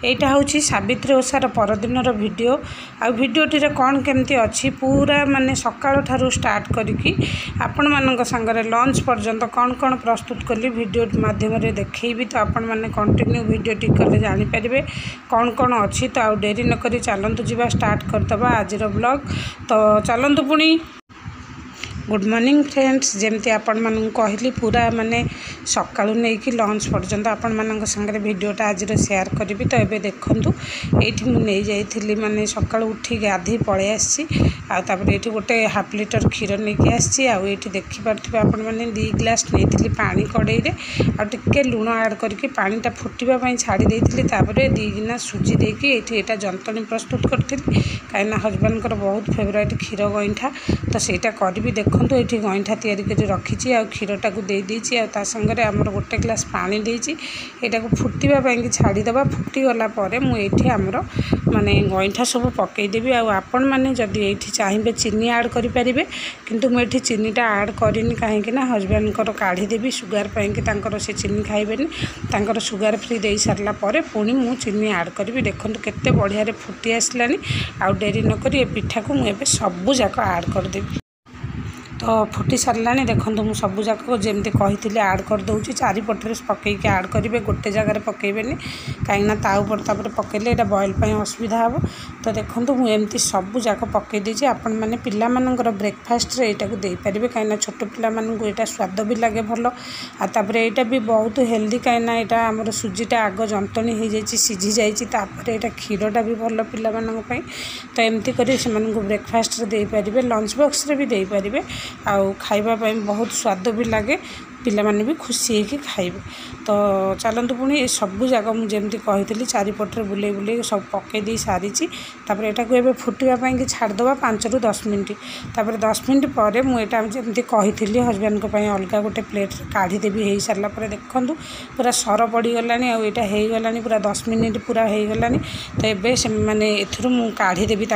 এইটা হচ্ছে সাবিত্ରୀ ओषार परदिनर वीडियो आ भिडियोटी कौन केमती अच्छी पूरा माने सकाळ ठारू स्टार्ट करिकी आपण मानक संगरे लंच पर्यंत कौन कौन प्रस्तुत कली वीडियो माध्यम रे देखैबी तो आपण माने कंटिन्यू वीडियोटी कले जानि परिबे कौन कौन अच्छी। तो आ डेरी न करी चलंतु जीवा स्टार्ट करदबा आजिर ब्लॉग। तो चलंतु पुणी गुड मॉर्निंग फ्रेंड्स। जमती आपण मानू कहली पूरा माने सकाळू नहीं कि लंच पर्यंत आपण मानक संगे वीडियोटा आज शेयर करी। तो ये देखूँ ये नहीं जाइली माने सकाळू उठी गाधी पलि आसी ये गोटे हाफ लिटर क्षीर नहीं आसी आए देखिपे आपण मैंने 2 ग्लास नहीं पानी कड़े आए लुण आड करके पानीटा फुटापी छाड़ी 2 गिना सुजी देकी ये जंतनी प्रस्तुत करी कहीं हजबैंड बहुत फेवरेट क्षीर गईठा तो सहीटा करी देखो ये गईठा तैयारी कर रखी आ क्षीरटा को दे देछि आ संगे आमर गोटे ग्लास पानी देछि एटा को फुटापी छाड़ीदे फुटीगला मुझे आमर माने गईठा सब पकईदेवी आपण मैंने जदि ये चाहिए चीनी आड करें किंतु मुझे चीनीटा आड करनी कहीं हजबैंड काढ़ीदेवी सुगार पर से चीनी खाइबेनि सुगार फ्री दे सारापर पुणी मु चीनी आड करी। देखो केते बढ़िया फुटी आसलानी आ डेरी नक पिठा को मुझे सबू जाक आड करदेवी। तो फुटी सारा देखो मुझे सबू जाक जमी कही आड कर दूसरी चारिपटे पकईकि आड करेंगे गोटे जगार पकईबेनि कहीं तापर पकईले ये बॉयल असुविधा हे। तो देखो मुझे सबू जाक पकई देछि आपण मैंने पिला मानकर ब्रेकफास्ट रे को दे पारे कहीं छोट पिला मानू यहाँ स्वाद भी लगे भल आपर यहाँ भी बहुत हेल्दी कहीं यहाँ आमर सुजीटा आग जंतनी हो जाए सीझी जापर यहाँ क्षीरटा भी भल पिला मानी। तो एमती कर ब्रेकफास्ट दे पारे लंच बॉक्स रे भी दे पारे आउ खाइबा बहुत स्वाद भी लगे पिला माने भी खुशी होकर खाइबे। तो चलतु पुणी सबू जाक मुझे कही चारिपटे बुले बुले सब पकई दे सारी यहाँ को ये फुटापी छाड़दे 5 ରୁ 10 मिनट 10 मिनट पर मुझे कही हजबैंड अलग गोटे प्लेट काढ़ीदेवी हो सारापर देखूँ पूरा सर पड़गला आईटा हो गला पूरा 10 मिनट पूरा हो गला। तो ये माने एथुरु काढ़ीदेवी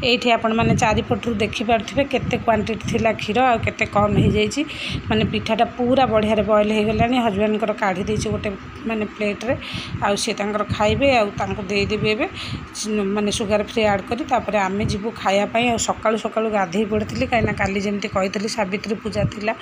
ये आपण मैंने चारिपटू देखिपे केते क्वांटिटी थिला क्षीर आ केते कम हो जाइए माने पिठाटा पूरा बढ़िया बॉयल हो गलानी हजबैंड काढ़ी देछि गोटे माने प्लेट रे आ से खाइबे आ देदेवी एवं माने सुगार फ्री आड करी तापर आमे जीवु खायापाई आ सकाळु सकाळु गाधई पड़ी कहीं काली जमती कही सावित्री पूजा थिला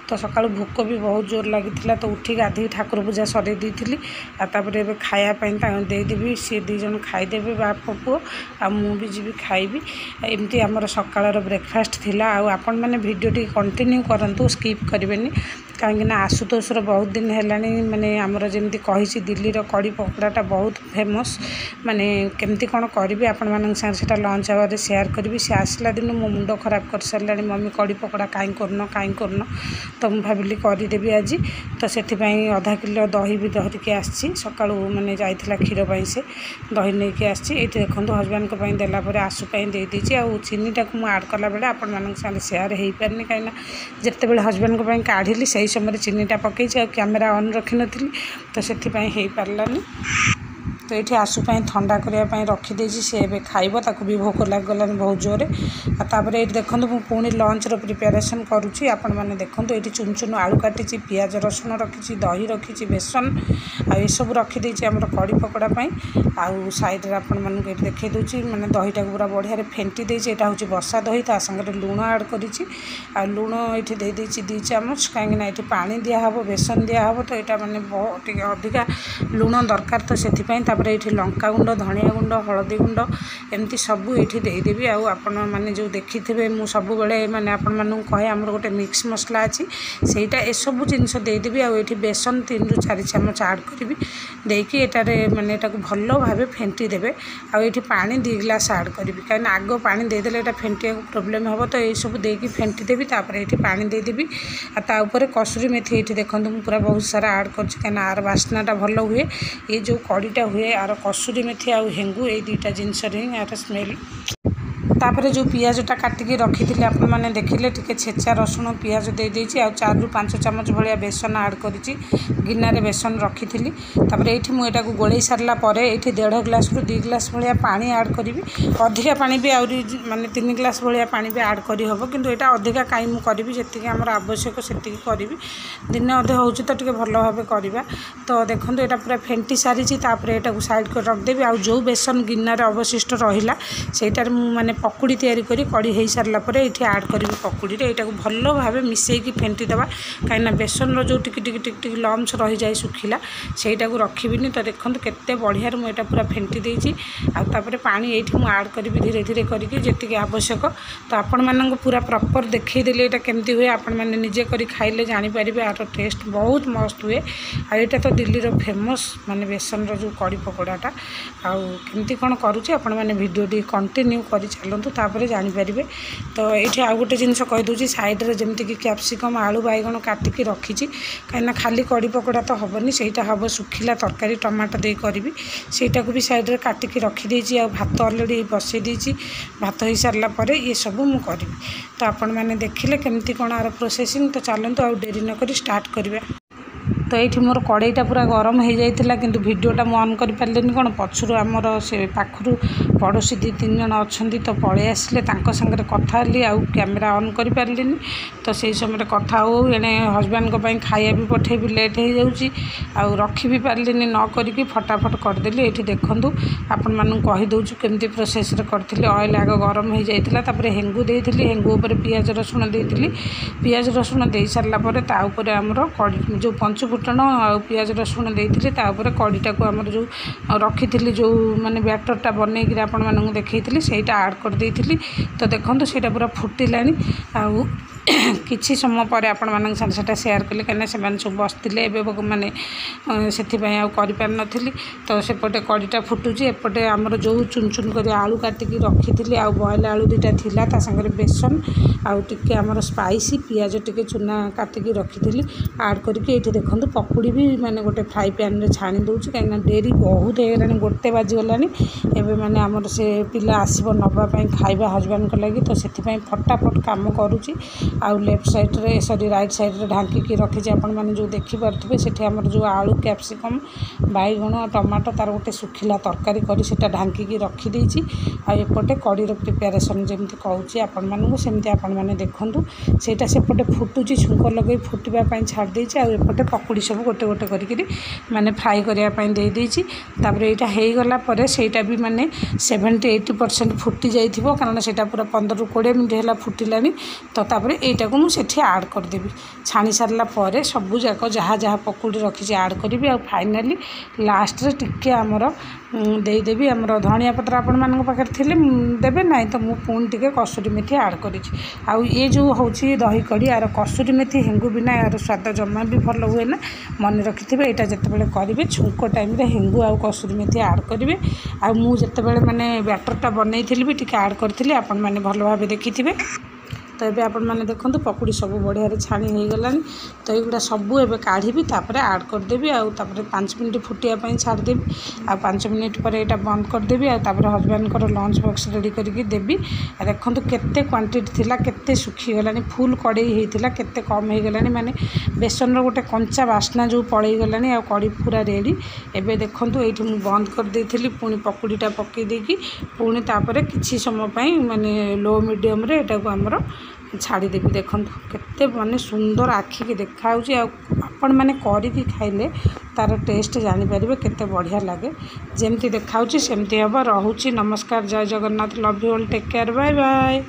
तो सकाळु भूक भी बहुत जोर लगी तो उठी गाधई ठाकुर पूजा सरे देती तापर एबे खायापाई देदेवी सी 2 जन खाईदेवे बाप पुओ आ मु भी जीवी खाइबी एमती आमर सकाळर ब्रेकफास्ट थिला। आपण मैंने वीडियोटी कंटिन्यू करंतु स्किप करेंगे कहीं आशुतोषर बहुत दिन है माने आमर जमी कही दिल्ली कड़ी पकड़ाटा बहुत फेमस माने केमती कौन करी आपण मान से लंच आवर शेयर करी सी आसला दिन मो मुंड खराब कर सारा मम्मी कड़ी पकड़ा कहीं करन तो मुझे भाविली करदेवी आज। तो से आधा किलो दही भी धरिकी आसी सका मैंने जाइला क्षीर से दही नहीं कि आसी देखो हजबैंड को देलापर आशुपाई दे देती आ चीनीटा को मुझे आड कला बेले आपण मान शेयर हो पारनी कहीं जिते बड़े हजबैंड को काढ़ी से समय चीनीटा पकई कैमेरा ऑन रखी नी तो से हो पारानी। तो ये आशुपाई ठंडा करने रखीदे सी ए खाइब ताकू भी भोक लगलानी बहुत जोरे तापर ये देखो मुझे पुणी लंच प्रिपेरेसन करुँची आपण मैंने देखो ये चुन चुन आलू काटी पियाज रसुण रखी दही रखी बेसन आ सब रखीदे आम कड़ी पकड़ापी आउ साइड आपण मानक देखई दूसरी मैंने दहीटा पूरा बढ़िया फेंटी देती यहाँ हूँ बसा दही ता संगे लुण आड करी लुण ये दे 2 चामच कहीं ये पानी दिहब बेसन दिहब तो यहाँ मैंने बहुत अधिका लुण दरकार तो से ये लंका गुंड धनिया गुंड हलदी गुंड एमती सबू ये देदेवी आपण मैंने जो देखी थे मुझे सब बड़े मैंने आपण मानू कहे आमर गोटे मिक्स मसला अच्छी सेटा ए सब जिनस देदेवी ये बेसन 3 ରୁ 4 चामच आड करी देकी एटारे माने एटा को भल भाव फेंटी देबे आ ये पानी 2 ग्लास आड करी कहीं आग पानी देदेले एटा फेंटिया प्रोब्लेम हम तो ये सब देकी फेंटी देवी तापर ये पानी देदेवी आ कसूरी मेथी ये देखो पूरा बहुत सारा आड कर कहीं आर बास्नाटा भल हुए ये जो कड़ीटा हुए आर कसूरी मेथी आ हेंगू ये 2टा जिनस यार स्मेल तापर जो पियाजटा काटिकी रखी थी आपण मैंने देखिले टिके छेचा रसुण पियाज दे देइछि आ 4 ରୁ 5 चामच भलिया बेसन ऐड करिछि गिन्नारे बेसन रखी थी तापर एठी मु एटा को गोळै सारला परे एठी 1.5 ग्लास रु 2 ग्लास भलिया पानी ऐड करिवि अधिका पानी भी आउरी माने 3 ग्लास भलिया पानी भी ऐड करी हबो किंतु एटा अधिका काई मु करिवि जेति कि हमर आवश्यक सेति कि करिवि दिन अधे होउछि त टिके भलो भाबे करिबा तो देखंतु एटा पूरा फेंटी सारिछि तापर एटा को साइड कर रख देबी आ जो बेसन गिन्नारे अवशिष्ट रहिला सेटार मु माने पकुड़ी तयारी करी कड़ी हो सारा पर ये ऐड करी पकुड़ी यहाँ भल भाव मिसेक फेंटी देवा कहीं बेसन रो टिक टिक टिक टिक लम्स रही जाए सुखिला से रखी तो देखो केते बढ़िया मुझे पूरा फेंटी देती आपर पानी ये आड करी धीरे धीरे करके आवश्यक तो आपण मानक पूरा प्रॉपर देखईदेली यहाँ केमती हुए आपण मैंने निजे कर खाइले जानीपर यार टेस्ट बहुत मस्त हुए आईटा तो दिल्ली रो फेमस माने बेसन रो जो कड़ी पकोड़ाटा आमती कौन करुच्चे आपण मैंने भिडियो कंटिन्यू कर चलतु तापर जानीपर तो ये आउ गोटे जिनस कहीदे सैड्रे जमीक कैप्सिकम आलू बैगण काटिकी रखी कहीं खाली कड़ी पकोड़ा तो हेनी से हम सुखिला तरकारी टमाटो दे करी सेटा को भी सैड्रे काटिकी रखीदे भात अलरेडी बसई देती भात हो सारापर ये सब मुझे करी तो आपण मैंने देखिले केमती कौन आर प्रोसेसिंग तो चलतु आउ डेरी नक स्टार्ट करवा तो ये मोर कड़ईटा पूरा गरम हो जाता कि भिडटा मुझे अन कर पारे कौन पछरू आमर से पाखु पड़ोशी 2-3 जन अच्छा तो पलि आसिले सागर कथा आउ कैमेरा अन कर पारे तो से समय कथा हो एणे हजबैंड को खाया भी पठेबी लेट हो जाऊँगी आउ रखी भी पारे न करके फटाफट करदेली ये देखूँ आपण मानू कहीदे केमती प्रोसेस करी ऑयल आग गरम हो जाता हेंगू देती हेंगू पर पियाज रसुण देती पियाज रसुण दे सारापर ताऊपर आमर कड़ी जो पंचफुटण आ पियाज रसुण देती कड़ीटा को आमर जो रखी थी जो माने बैटरटा बनईकि आपण मानू देखी सेटा आड कर देती तो देखो सेटा पूरा फुटिला आउ किछि समय पर आपण मानक साथ सेयार कले कहीं सब बसते माने से पारि तो सेपटे कड़ीटा फुटुची एपटे आमर जो चुन चुन कर आलू काटिकी रखी थी आउ बॉयल आलू 2टा थिला ता संगे बेसन आउ टिके आमर स्पाइसी पियाज टिके चुना काटिकी रखी थी आड करके ये देखो पकुड़ी भी माने गोटे फ्राई पैन रे छाणी दूची कहीं डेरी बहुत हो गलानी 1 बाजिगलानी एबे माने आमर से पिला आसीबो नबापी खाइबा हजबैंड को लगी तो से फटाफट काम करुची आउ लेफ्ट साइड रे सॉरी राइट साइड रे ढांकी रखी आपण मैंने जो देखिपे से जो आलू कैप्सिकम बैगण टमाटो तार गोटे सुखिला तरकारी करी सेटा ढांकी रखी आएपटे कड़ीर प्रिपेरेसन जमी कहूँ आपण मानू सेमती आपण मैंने देखूँ सेटा सेपटे फुटुची छुंक लगे फुटवाई छाड़ी आएपटे पकुड़ी सब गोटे गोटे करी माने फ्राए करने देदेची यहाँ होगला सेटा भी माने 70-80% फुटी जाइथिबो कारण सेटा पूरा 15-20 मिनट है फुटिला तो तापर यहाँ को मुझे आड करदेवी छाणी सारा पर सबू जाक जहाँ जहाँ पकुड़ी रखी आड करी आ फाइनाली लास्ट रे टिके आमर देदेवी आमर धनिया पत्र आपण मान पाखे थे देवे ना तो मुझे पुणी टे कसुरी मेथी आड करी आउ ये जो हूँ दही कड़ी यार कसुरी मेथी हेंगू बिना यार स्वाद जमा भी भल हुए ना मन रखिथे यहाँ जितेबाला करेंगे छुंक टाइम हेंगू आउ कसुरी मेथी आड करेंगे आ मुझे माने बैटरटा बनई भी टे आड करी आपण मैंने भल भाव देखी तो ये आपण मैंने देखो पकुड़ी सब बढ़िया छाणी हो गलानी तो युवा सबू एवं काढ़ी तापर आड करदेवी आउे 5 मिनट फुटापी छाड़देवी आ 5 मिनट पर यहाँ बंद करदेवी आउे हजबैंड को लंच बॉक्स रेडी करके देवी देखो केते क्वांटिटी थिला केते सुखी गलानी फुल कड़ई होता केते कम हो गलानी माने बेसन गोटे कंचा बास्ना जो पलई गलानी आ कड़ी पूरा रेडी एबे देखो ये मुझे बंद कर देती पुणी पकुड़ीटा पकई देकी पुणी तापर किछि समय माने लो मीडियम रे एटा को हमर छाड़देवी देखो केते माने सुंदर आखि के देखा आपण मैंने करी खाइले तार टेस्ट जानीपर केते बढ़िया लगे जमती देखा सेमती हम रोची नमस्कार जय Jagannath love you all take care bye bye.